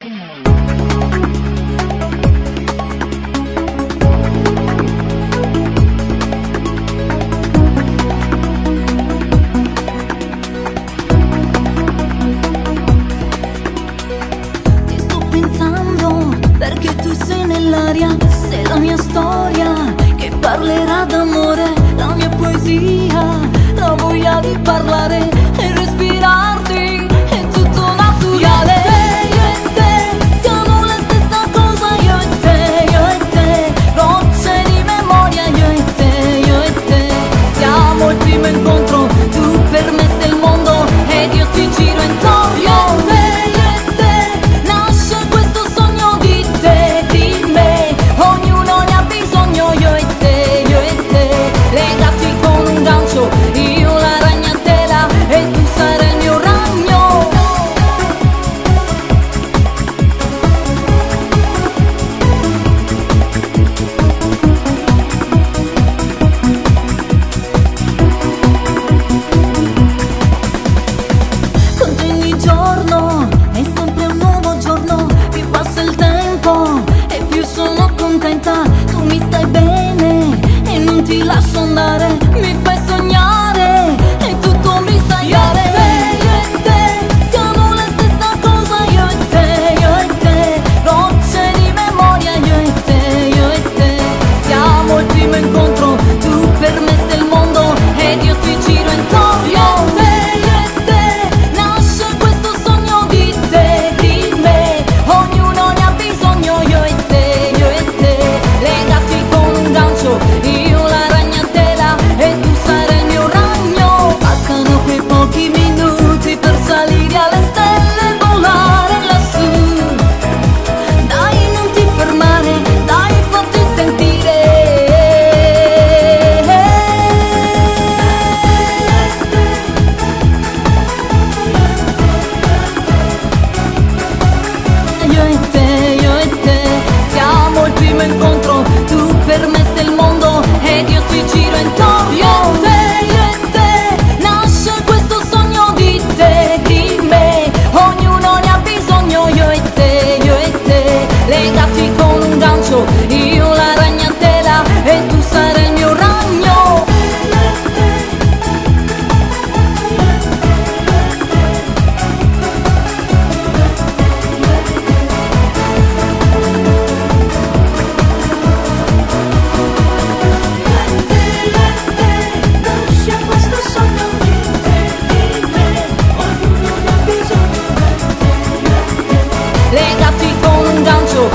Ti sto pensando perché tu sei nell'aria, sei la mia storia che parlerà d'amore, la mia poesia, la voglia di parlare e respirarti, è tutto naturale. Io e te siamo la stessa cosa, io e te, rocce di memoria, io e te, siamo il primo incontro, tu per me sei il mondo ed io ti giro intorno. Io e te, nasce questo sogno di te, di me, ognuno ne ha bisogno, io e te, legati con un gancio, io la ragnatela e tu sarai il mio ragno. Con te ogni giorno è sempre un nuovo giorno, più passa il tempo e più sono contenta, tu mi stai bene e non ti lascio andare, mi fai sognare e tutto mi sai dare. Io e te siamo la stessa cosa, io e te, rocce di memoria, io e te, siamo il primo incontro, tu per me sei il mondo ed io ti giro intorno. Io e te, nasce questo sogno di te, di me, ognuno ne ha bisogno, io e te, legati con un gancio, io la ragnatela e tu sarai il mio ragno. Mancano quei pochi minuti per salire alle stelle e volare lassù, dai non ti fermare, dai fatti sentire. Io e te, siamo il primo incontro, tu per me sei il mondo ed io ti giro intorno. Io e te, nasce questo sogno di te, di me, ognuno ne ha bisogno, io e te, legati con un gancio, io la ragnatela e tu sarai il mio ragno. Nasce questo sogno di te, di me, ognuno ne ha bisogno, legati con un gancio,